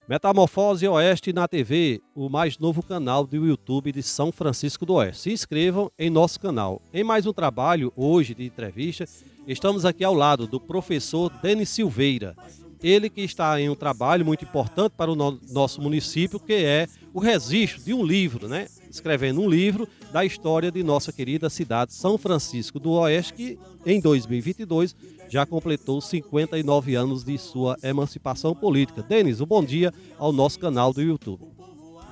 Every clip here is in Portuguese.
Metamorfose Oeste na TV, o mais novo canal do YouTube de São Francisco do Oeste. Se inscrevam em nosso canal. Em mais um trabalho, hoje, de entrevista, estamos aqui ao lado do professor Denis Silveira. Ele que está em um trabalho muito importante para o nosso município, que é o registro de um livro, né? Escrevendo um livro da história de nossa querida cidade São Francisco do Oeste, que em 2022 já completou 59 anos de sua emancipação política. Denis, um bom dia ao nosso canal do YouTube.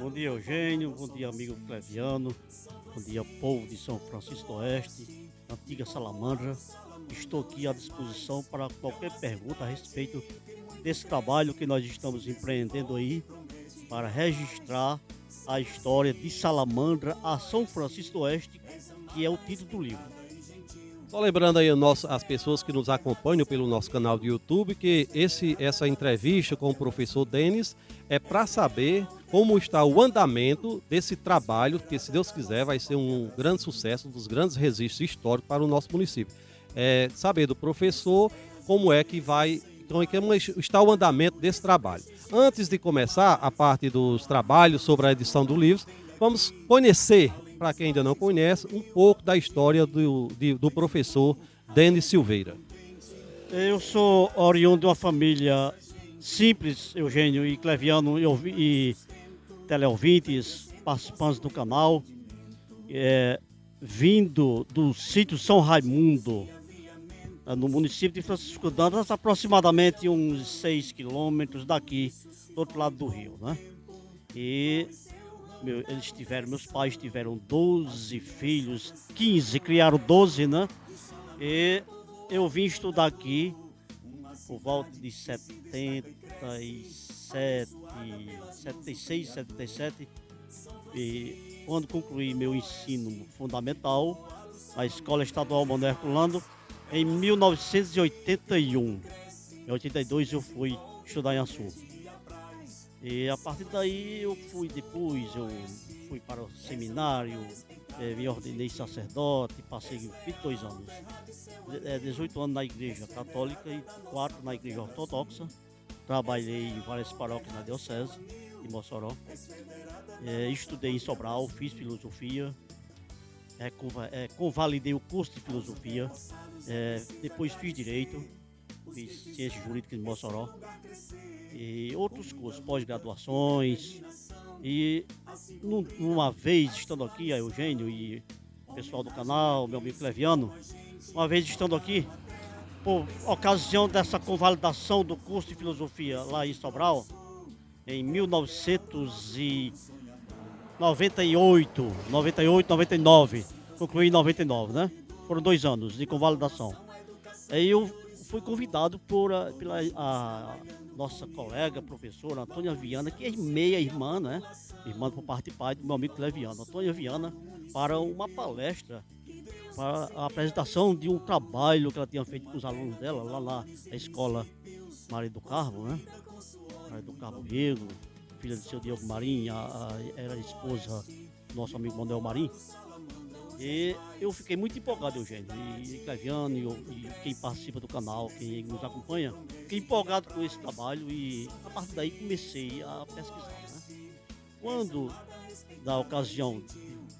Bom dia, Eugênio. Bom dia, amigo Cleviano. Bom dia, povo de São Francisco do Oeste, antiga Salamandra. Estou aqui à disposição para qualquer pergunta a respeito desse trabalho que nós estamos empreendendo aí para registrar a história de Salamandra a São Francisco do Oeste, que é o título do livro. Só lembrando aí as pessoas que nos acompanham pelo nosso canal do YouTube que essa entrevista com o professor Denis é para saber como está o andamento desse trabalho, que se Deus quiser vai ser um grande sucesso, um dos grandes registros históricos para o nosso município. Saber do professor como é que está o andamento desse trabalho. Antes de começar a parte dos trabalhos sobre a edição do livro, vamos conhecer, para quem ainda não conhece, um pouco da história do professor Denis Silveira. Eu sou oriundo de uma família simples, Eugênio e Cleviano e teleouvintes, participantes do canal, vindo do sítio São Raimundo, no município de Francisco Dantas, aproximadamente uns 6 quilômetros daqui, do outro lado do rio, né? E meus pais tiveram 12 filhos, 15, criaram 12, né? E eu vim estudar aqui por volta de 76, 77, e quando concluí meu ensino fundamental, na Escola Estadual Manuel Herculano, em 1981. Em 82 eu fui estudar em Açu. E a partir daí eu fui para o seminário, me ordenei sacerdote, passei 22 anos. 18 anos na igreja católica e 4 na igreja ortodoxa. Trabalhei em várias paróquias na diocese de Mossoró. Estudei em Sobral, fiz filosofia, convalidei o curso de filosofia, depois fiz direito, fiz ciências jurídicas de Mossoró e outros cursos, pós-graduações. E uma vez estando aqui, a Eugênio e o pessoal do canal, meu amigo Cleviano, uma vez estando aqui, por ocasião dessa convalidação do curso de filosofia lá em Sobral, em 1998, 99, concluí em 99, né? Foram 2 anos de convalidação. Aí eu fui convidado pela nossa colega, professora Antônia Viana, que é meia-irmã, né? Irmã por parte de pai do meu amigo Cleviano, Antônia Viana, para uma palestra, para a apresentação de um trabalho que ela tinha feito com os alunos dela, lá na escola Maria do Carmo, né? Maria do Carmo Rego, filha do seu Diogo Marim, era a esposa do nosso amigo Manuel Marim. E eu fiquei muito empolgado, Eugênio, e Cleviano, e quem participa do canal, quem nos acompanha, fiquei empolgado com esse trabalho e a partir daí comecei a pesquisar, né? Quando, da ocasião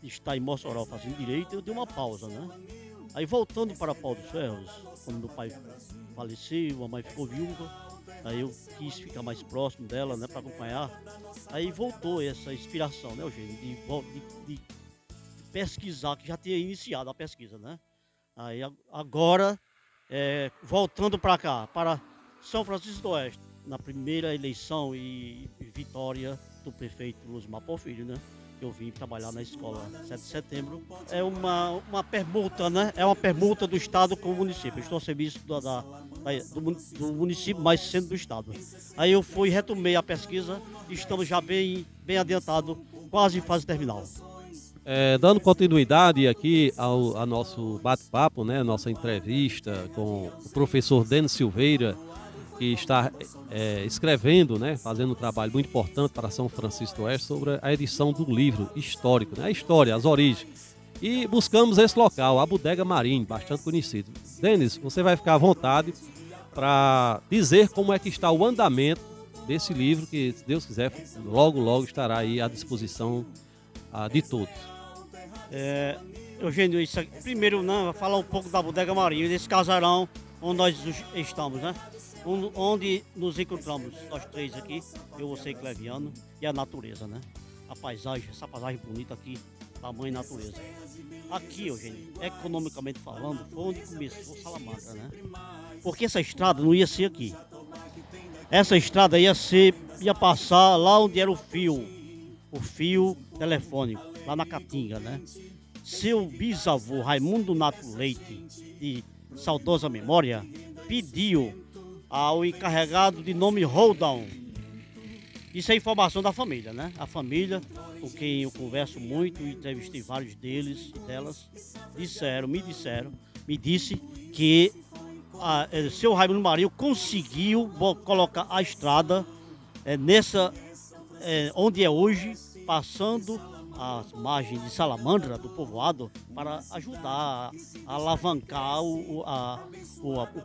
de estar em Mossoró fazendo direito, eu dei uma pausa, né? Aí voltando para Pau dos Ferros, quando meu pai faleceu, a mãe ficou viúva, aí eu quis ficar mais próximo dela, né, para acompanhar. Aí voltou essa inspiração, né, Eugênio, de pesquisar, que já tinha iniciado a pesquisa, né? Aí agora, voltando para cá, para São Francisco do Oeste, na primeira eleição e vitória do prefeito Luzmar Porfírio, né? Eu vim trabalhar na escola 7 de setembro. É uma permuta, né? É uma permuta do estado com o município. Eu estou a serviço do município, mas sendo do estado. Aí eu retomei a pesquisa e estamos já bem adiantado, quase em fase terminal. Dando continuidade aqui ao nosso bate-papo, né, nossa entrevista com o professor Denis Silveira, que está escrevendo, né, fazendo um trabalho muito importante para São Francisco do Oeste sobre a edição do livro histórico, né, a história, as origens. E buscamos esse local, a Bodega Marim, bastante conhecido. Denis, você vai ficar à vontade para dizer como é que está o andamento desse livro que, se Deus quiser, logo, logo estará aí à disposição de todos. Eugênio, primeiro, né, falar um pouco da Bodega Marinho, desse casarão onde nós estamos, né? Onde nos encontramos, nós três aqui, eu, você e Cleviano, e a natureza, né? A paisagem, essa paisagem bonita aqui, da mãe natureza. Aqui, Eugênio, economicamente falando, foi onde começou Salamanca, né? Porque essa estrada não ia ser aqui. Essa estrada ia passar lá onde era o fio telefônico, lá na Caatinga, né? Seu bisavô, Raimundo Nato Leite, de saudosa memória, pediu ao encarregado de nome Roldão. Isso é informação da família, né? A família, com quem eu converso muito, entrevistei vários deles e delas, me disse que seu Raimundo Marinho conseguiu colocar a estrada onde é hoje, passando as margens de Salamandra, do povoado, para ajudar a alavancar o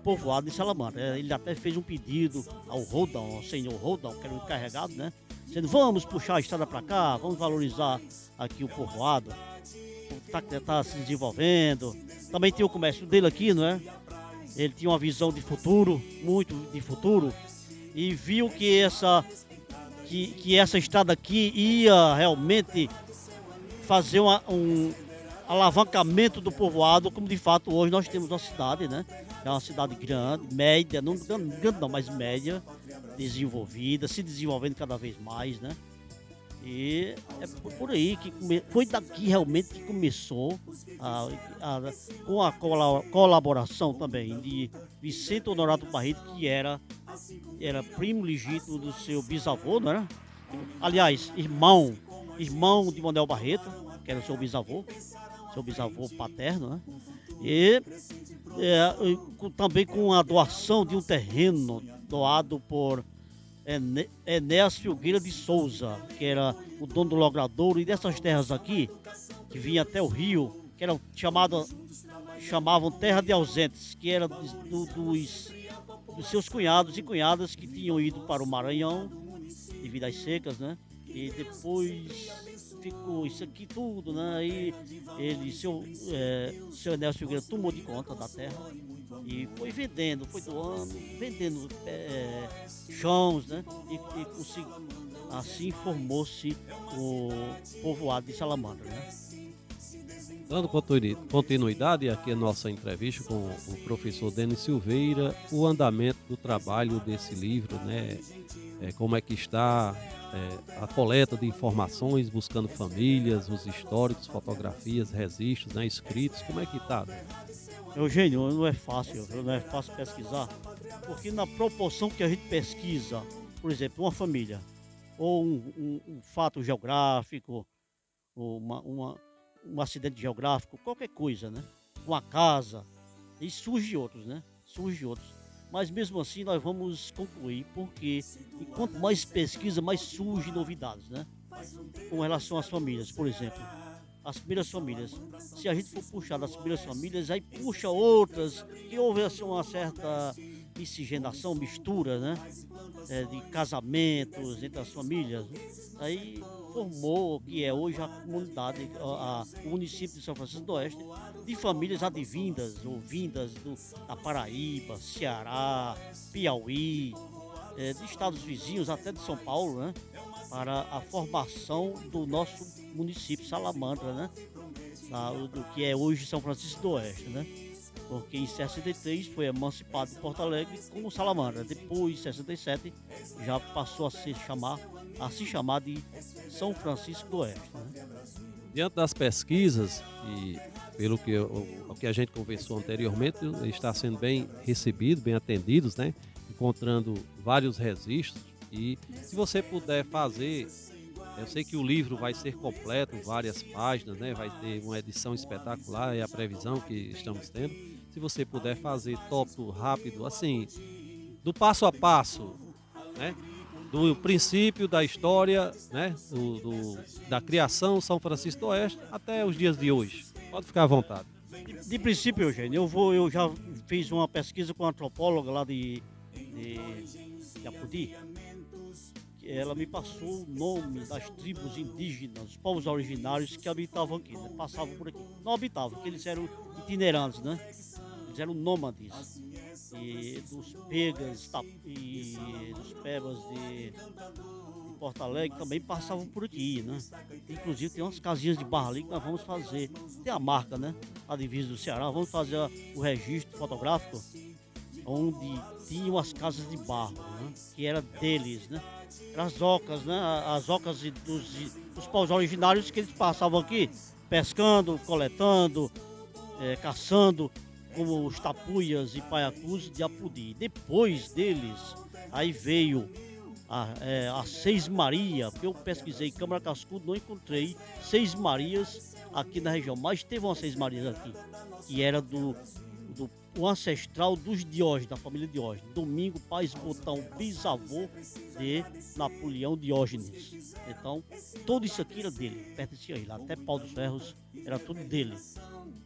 povoado de Salamandra. Ele até fez um pedido ao Roldão, ao senhor Roldão, que era o encarregado, né? Dizendo, vamos puxar a estrada para cá, vamos valorizar aqui o povoado, está se desenvolvendo. Também tem o comércio dele aqui, não é? Ele tinha uma visão de futuro, muito de futuro, e viu que essa estrada aqui ia realmente fazer um alavancamento do povoado, como de fato hoje nós temos uma cidade, né? É uma cidade grande, média, não grande não, mas média, desenvolvida, se desenvolvendo cada vez mais, né? E é por aí que foi daqui realmente que começou, com a colaboração também de Vicente Honorato Barreto, que era primo legítimo do seu bisavô, não era? Aliás, irmão de Manuel Barreto, que era o seu bisavô paterno, né? E também com a doação de um terreno doado por Enéas Filgueira de Souza, que era o dono do logradouro, e dessas terras aqui, que vinha até o rio, que eram chamavam terra de ausentes, que era dos seus cunhados e cunhadas que tinham ido para o Maranhão devido às secas, né? E depois ficou isso aqui tudo, né? Aí seu Enéas Filgueira tomou de conta da terra e foi vendendo, foi doando, vendendo chãos, né? E assim formou-se o povoado de Salamandra, né? Dando continuidade aqui a nossa entrevista com o professor Denis Silveira, o andamento do trabalho desse livro, né? Como é que está a coleta de informações, buscando famílias, os históricos, fotografias, registros, né? Escritos, como é que está? Eugênio, não é fácil pesquisar, porque na proporção que a gente pesquisa, por exemplo, uma família, ou um fato geográfico, ou um acidente geográfico, qualquer coisa, né? Uma casa, e surge outros, né? Mas mesmo assim nós vamos concluir, porque quanto mais pesquisa, mais surgem novidades, né? Com relação às famílias, por exemplo. As primeiras famílias, se a gente for puxar das primeiras famílias, aí puxa outras, que houve assim, uma certa miscigenação, mistura, né? De casamentos entre as famílias. Aí formou o que é hoje a comunidade, o município de São Francisco do Oeste, de famílias advindas ou vindas da Paraíba, Ceará, Piauí, de estados vizinhos, até de São Paulo, né? Para a formação do nosso município Salamandra, né? Do que é hoje São Francisco do Oeste, né? Porque em 63 foi emancipado de Porto Alegre como Salamandra. Depois, em 67, já passou a se chamar de São Francisco do Oeste, né? Diante das pesquisas e pelo que a gente conversou anteriormente, está sendo bem recebido, bem atendidos, né? Encontrando vários registros. E se você puder fazer, eu sei que o livro vai ser completo, várias páginas, né? Vai ter uma edição espetacular, é a previsão que estamos tendo. Se você puder fazer tópico rápido, assim, do passo a passo, né? Do princípio da história, né? Da criação São Francisco do Oeste até os dias de hoje. Pode ficar à vontade. De princípio, Eugênio, eu já fiz uma pesquisa com uma antropóloga lá de Apodi, ela me passou o nome das tribos indígenas, os povos originários que habitavam aqui, né? Passavam por aqui. Não habitavam, porque eles eram itinerantes, né? Eles eram nômades. E dos pegas e dos pebas de Porto Alegre também passavam por aqui, né? Inclusive tem umas casinhas de barro ali que nós vamos fazer. Tem a marca, né? A divisa do Ceará. Vamos fazer o registro fotográfico onde tinham as casas de barro, né? Que era deles, né? Eram as ocas, né? As ocas dos povos originários que eles passavam aqui, pescando, coletando, caçando, como os tapuias e paiacus de Apudi. Depois deles, aí veio a Seis Maria, porque eu pesquisei Câmara Cascudo, não encontrei Seis Marias aqui na região, mas teve uma Seis Marias aqui, que era o ancestral dos Diógenes, da família Diógenes, Domingo Paz Botão, bisavô de Napoleão Diógenes. Então, tudo isso aqui era dele, pertencia a ele, até Pau dos Ferros era tudo dele.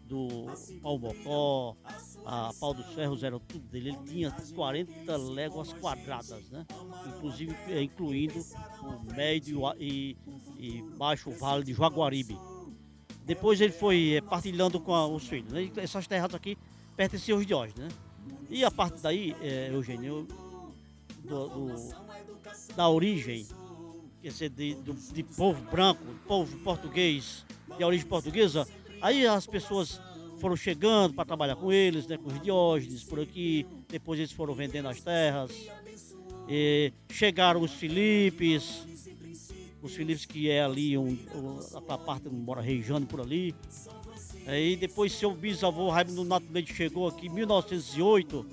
Do Pau Mocó, a Pau dos Ferros era tudo dele. Ele tinha 40 léguas quadradas, né? Inclusive incluindo o médio e baixo vale de Jaguaribe. Depois ele foi partilhando com os filhos, né? Essas terras aqui pertenciam aos Diógenes, né? E a partir daí, Eugênio, da origem, quer dizer, de povo branco, povo português, de origem portuguesa, aí as pessoas foram chegando para trabalhar com eles, né, com os Diógenes por aqui, depois eles foram vendendo as terras, chegaram os Filipes que é ali, a parte onde mora Rejane por ali. Aí depois seu bisavô Raimundo Nato Leite chegou aqui em 1908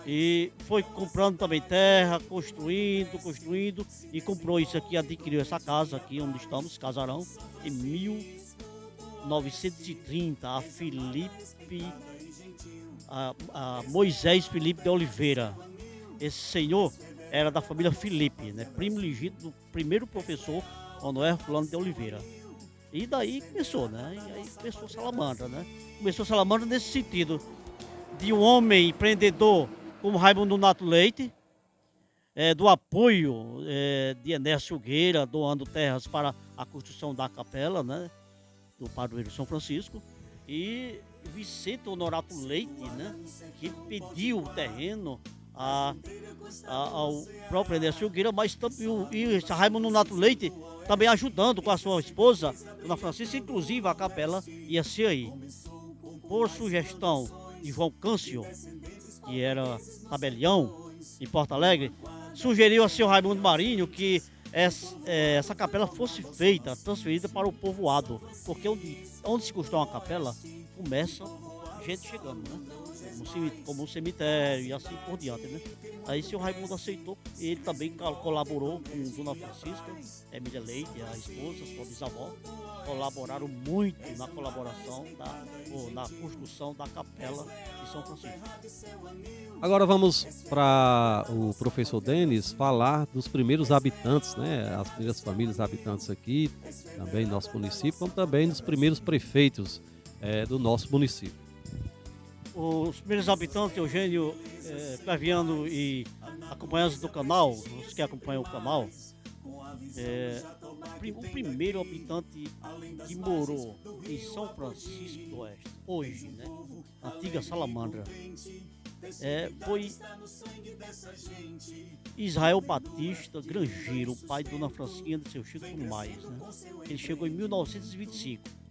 e foi comprando também terra, construindo e comprou isso aqui, adquiriu essa casa aqui onde estamos, casarão, em 1930, a Moisés Felipe de Oliveira. Esse senhor era da família Felipe, né? Primo legítimo do primeiro professor Manuel Herculano de Oliveira. E daí começou, né? E aí começou Salamandra, né? Começou Salamandra nesse sentido de um homem empreendedor como Raimundo Nato Leite, do apoio de Enércio Gueira, doando terras para a construção da capela, né? Do padroeiro São Francisco, e Vicente Honorato Leite, né? Que pediu o terreno ao próprio Enércio Gueira, mas também e Raimundo Nato Leite também ajudando com a sua esposa, Dona Francisca, inclusive a capela ia ser aí. Por sugestão de João Câncio, que era tabelião em Porto Alegre, sugeriu a seu Raimundo Marinho que essa capela fosse feita, transferida para o povoado, porque onde se constrói uma capela, começa gente chegando, né? Como um cemitério e assim por diante, né? Aí seu Raimundo aceitou, ele também colaborou com Dona Francisca, Emília Leite, a esposa, sua bisavó, colaboraram muito na colaboração na construção da capela de São Francisco. Agora vamos para o professor Denis falar dos primeiros habitantes, né? As primeiras famílias habitantes aqui, também no nosso município, como também dos primeiros prefeitos do nosso município. Os primeiros habitantes, Eugênio, Claviano e acompanhantes do canal, os que acompanham o canal, o primeiro habitante que morou em São Francisco do Oeste, hoje, né, antiga Salamandra, foi Israel Batista Grangeiro, pai de Dona Francisca de seu Chico Mais, né? Ele chegou em 1925.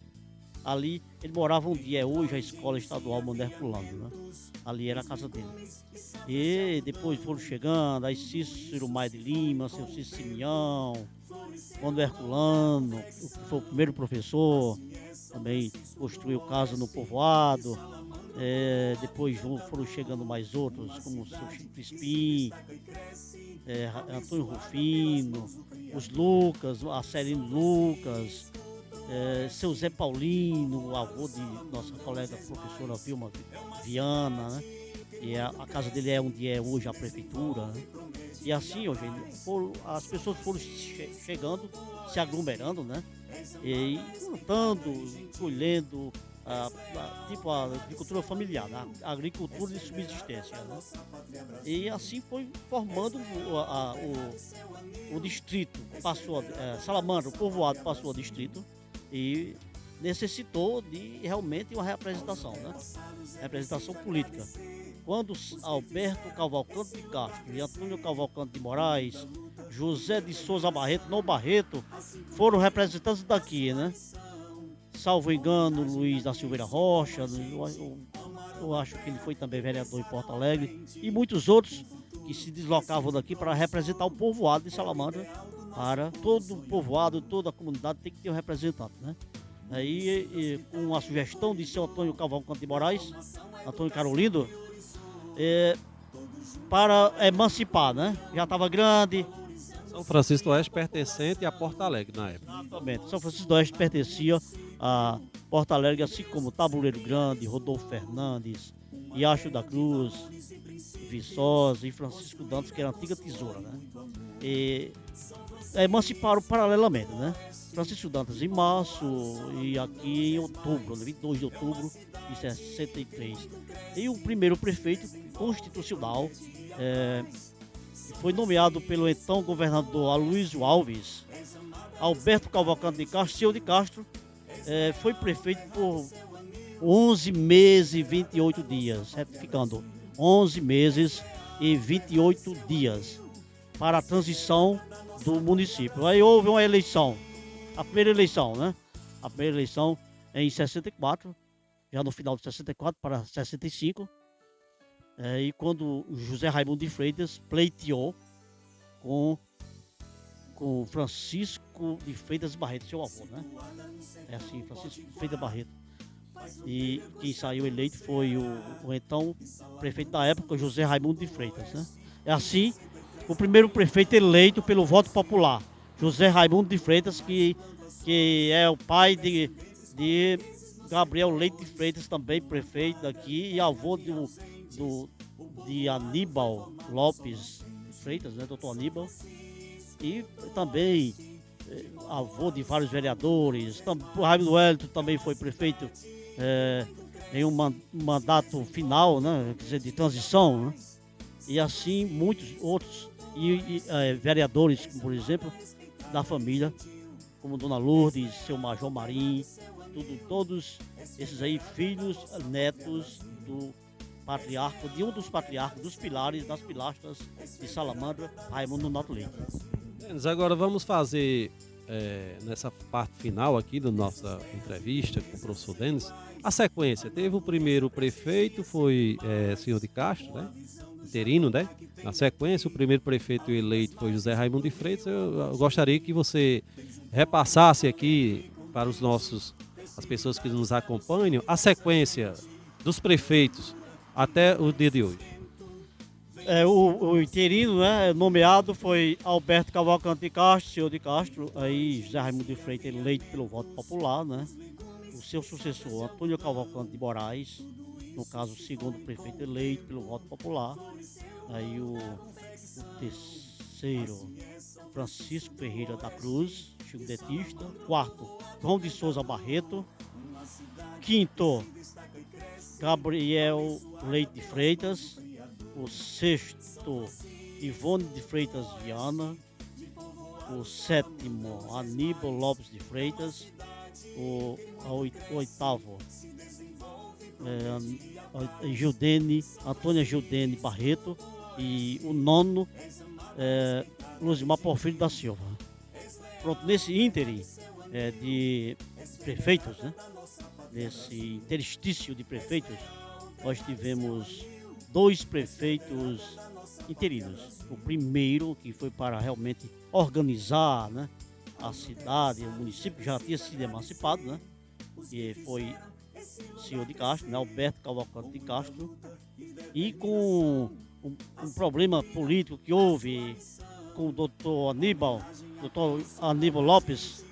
Ali ele morava onde é hoje a Escola Estadual Manuel Herculano, né? Ali era a casa dele. E depois foram chegando, aí Cícero Maia de Lima, seu Cícero Simeão, Manuel Herculano, que foi o primeiro professor, também construiu casa no povoado. Depois foram chegando mais outros, como o seu Chico Crispim, Antônio Rufino, os Lucas, a Celino Lucas, seu Zé Paulino, avô de nossa colega professora Vilma Viana, né? E a casa dele é onde é hoje a prefeitura, né? E assim, Eugênio, as pessoas foram chegando, se aglomerando, né? E plantando, colhendo tipo a agricultura familiar, né? A agricultura de subsistência. Né? E assim foi formando o distrito, passou, Salamandra, o povoado passou a distrito e necessitou de realmente uma representação, né? Representação política. Quando Alberto Cavalcante de Castro e Antônio Cavalcante de Moraes, José de Souza Barreto, no Barreto, foram representantes daqui, né? Salvo engano, Luiz da Silveira Rocha, eu acho que ele foi também vereador em Porto Alegre, e muitos outros que se deslocavam daqui para representar o povoado de Salamandra, para todo o povoado, toda a comunidade tem que ter um representante, né? Aí, com a sugestão de seu Antônio Cavalcante de Moraes, Antônio Carolindo, para emancipar, né? Já estava grande. São Francisco do Oeste pertencente a Porto Alegre na época. Exatamente. São Francisco do Oeste pertencia a Porto Alegre, assim como Tabuleiro Grande, Rodolfo Fernandes, Riacho da Cruz, Viçosa e Francisco Dantas, que era a antiga tesoura, né? E emanciparam paralelamente, né? Francisco Dantas em março e aqui em outubro, 22 de outubro de 63. E o primeiro prefeito constitucional foi nomeado pelo então governador Aloysio Alves, Alberto Cavalcante de Castro, seu de Castro, foi prefeito por 11 meses e 28 dias, retificando, 11 meses e 28 dias para a transição do município. Aí houve uma eleição, a primeira eleição, né? A primeira eleição em 64, já no final de 64 para 65, e quando José Raimundo de Freitas pleiteou com Francisco de Freitas Barreto, seu avô, né? É assim, Francisco de Freitas Barreto. E quem saiu eleito foi o então prefeito da época, José Raimundo de Freitas, né? É assim, o primeiro prefeito eleito pelo voto popular, José Raimundo de Freitas, que é o pai de Gabriel Leite de Freitas, também prefeito daqui, e avô de Aníbal Lopes de Freitas, né, doutor Aníbal, e também avô de vários vereadores. O Raimundo Wellington também foi prefeito em um mandato final, né, quer dizer, de transição, né, e assim muitos outros vereadores, por exemplo, da família, como Dona Lourdes, seu Major Marim, todos esses aí filhos, netos do patriarca, de um dos patriarcas, dos pilares, das pilastras de Salamandra, Raimundo Nonato Leite. Agora vamos fazer, nessa parte final aqui da nossa entrevista com o professor Denis, a sequência. Teve o primeiro prefeito, foi senhor de Castro, né? Interino, né? Na sequência, o primeiro prefeito eleito foi José Raimundo de Freitas. Eu gostaria que você repassasse aqui para as pessoas que nos acompanham, a sequência dos prefeitos até o dia de hoje. O interino, né, nomeado foi Alberto Cavalcante de Castro, senhor de Castro, aí José Raimundo de Freitas eleito pelo voto popular, né? O seu sucessor, Antônio Cavalcante de Moraes, no caso, o segundo prefeito eleito pelo voto popular. Aí o terceiro, Francisco Ferreira da Cruz, chico-detista. Quarto, João de Souza Barreto. Quinto, Gabriel Leite de Freitas. O sexto, Ivone de Freitas Viana. O sétimo, Aníbal Lopes de Freitas. O oitavo, Antônia Gildene Barreto. E o nono, Luzimar Porfírio da Silva. Pronto, nesse ínterim de prefeitos, né? Nesse interstício de prefeitos, nós tivemos 2 prefeitos interinos. O primeiro, que foi para realmente organizar, né, a cidade, o município já tinha sido emancipado, né? E foi o senhor de Castro, né, Alberto Cavalcante de Castro, e com um problema político que houve com o doutor Aníbal Lopes,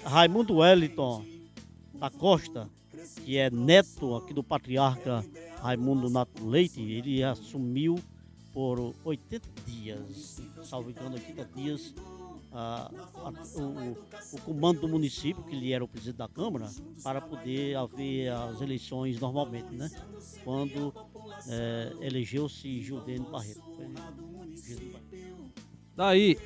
Raimundo Wellington da Costa, que é neto aqui do patriarca Raimundo Nato Leite, ele assumiu por 80 dias, salvo engano, 80 dias, o comando do município, que ele era o presidente da Câmara, para poder haver as eleições normalmente, né? Quando elegeu-se Gildênio Barreto. Daí,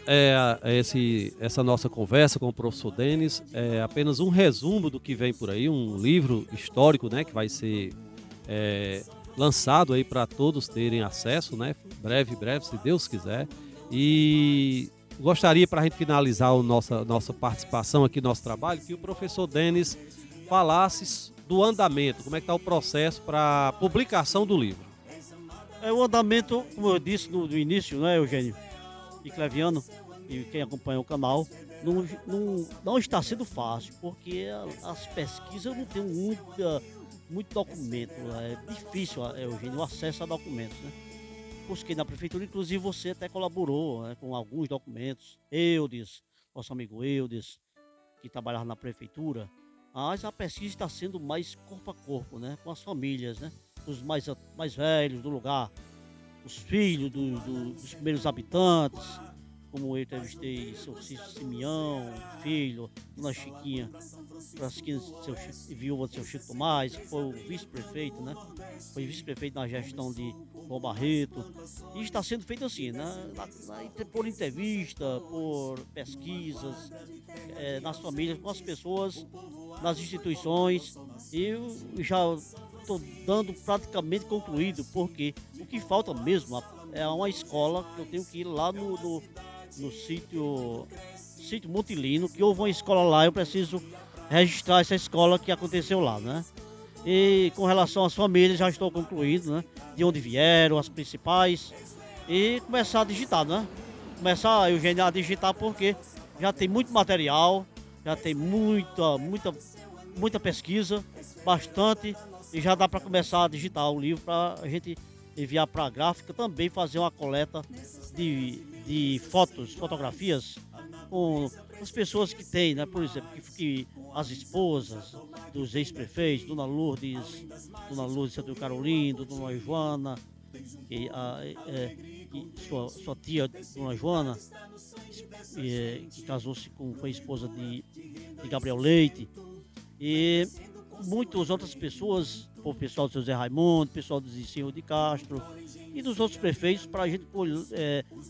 essa nossa conversa com o professor Denis é apenas um resumo do que vem por aí, um livro histórico, né, que vai ser lançado aí para todos terem acesso, né, breve, se Deus quiser. E gostaria, para a gente finalizar a nossa participação aqui no nosso trabalho, que o professor Denis falasse do andamento, como é que está o processo para a publicação do livro. O andamento, como eu disse no início, né, Eugênio e Cleviano, e quem acompanha o canal, não está sendo fácil, porque as pesquisas não têm muito documento, é difícil, Eugênio, o acesso a documentos, né? Busquei na prefeitura, inclusive você até colaborou, né, com alguns documentos, nosso amigo Eudes, que trabalhava na prefeitura, mas a pesquisa está sendo mais corpo a corpo, né, com as famílias, né, os mais velhos do lugar, os filhos dos primeiros habitantes, como eu entrevistei seu Cícero Simeão, filho, Dona Chiquinha, viúva do seu Chico Tomás, que foi o vice-prefeito, né? Foi vice-prefeito na gestão de João Barreto. E está sendo feito assim, né? Por entrevista, por pesquisas, nas famílias, com as pessoas, nas instituições. E eu já estou dando praticamente concluído, porque o que falta mesmo é uma escola que eu tenho que ir lá no sítio Montilino, que houve uma escola lá, eu preciso registrar essa escola que aconteceu lá, né? E com relação às famílias, já estou concluindo, né? De onde vieram, as principais, e começar a digitar, né? Começar, Eugênio, a digitar, porque já tem muito material, já tem muita pesquisa, bastante, e já dá para começar a digitar o livro para a gente enviar para a gráfica, também fazer uma coleta de fotografias com as pessoas que têm, né? Por exemplo, que as esposas dos ex-prefeitos, Dona Lourdes Santa Carolina, Dona Joana, e sua tia, Dona Joana, que casou-se foi esposa de Gabriel Leite, e muitas outras pessoas, o pessoal do seu Zé Raimundo, o pessoal do Zicinho de Castro e dos outros prefeitos, para a gente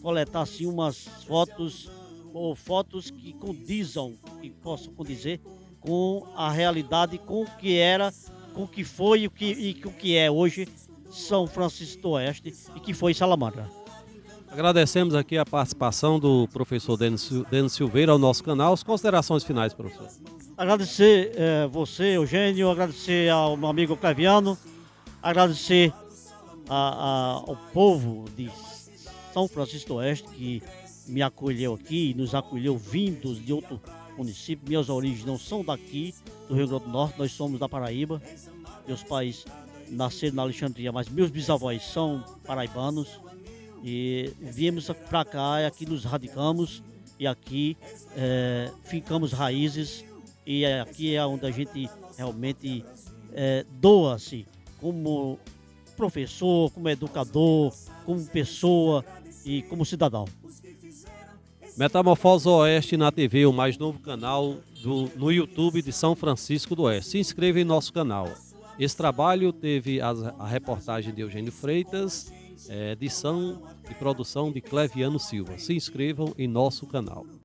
coletar assim umas fotos, ou fotos que condizam, que possam condizer com a realidade, com o que era, com o que foi e o que é hoje São Francisco do Oeste e que foi Salamanca. Agradecemos aqui a participação do professor Denis Silveira ao nosso canal. As considerações finais, professor. Agradecer você, Eugênio, agradecer ao meu amigo Cleviano, agradecer ao povo de São Francisco do Oeste que me acolheu aqui, nos acolheu vindos de outro município. Minhas origens não são daqui, do Rio Grande do Norte, nós somos da Paraíba. Meus pais nasceram na Alexandria, mas meus bisavós são paraibanos. E viemos para cá, e aqui nos radicamos, e aqui ficamos raízes, e aqui é onde a gente realmente doa-se como professor, como educador, como pessoa e como cidadão. Metamorfose Oeste na TV, o mais novo canal no YouTube de São Francisco do Oeste. Se inscreva em nosso canal. Esse trabalho teve a reportagem de Eugênio Freitas, edição e produção de Cleviano Silva. Se inscrevam em nosso canal.